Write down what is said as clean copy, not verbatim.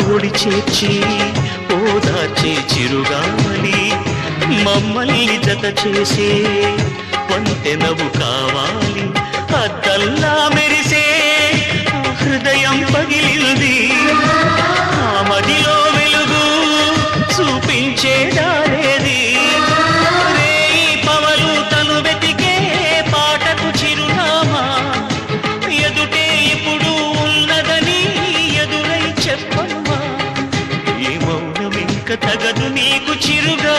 ఒడి చేర్చి ఓదార్చే చిరుగాలి మమ్మల్ని జత చేసే వంతెనవు కావాలి అద్దల్లా మెరిసే హృదయం పగిలింది ఆ మదిలో వెలుగు చూపించే దారేది రేయి పవలు తను వెతికే పాటకు చిరునామా ఎదుటే ఇప్పుడు ఉన్నదని ఎదురై చెప్పమ్మా ఏ మౌనం ఇంక తగదు నీకు చిరుగా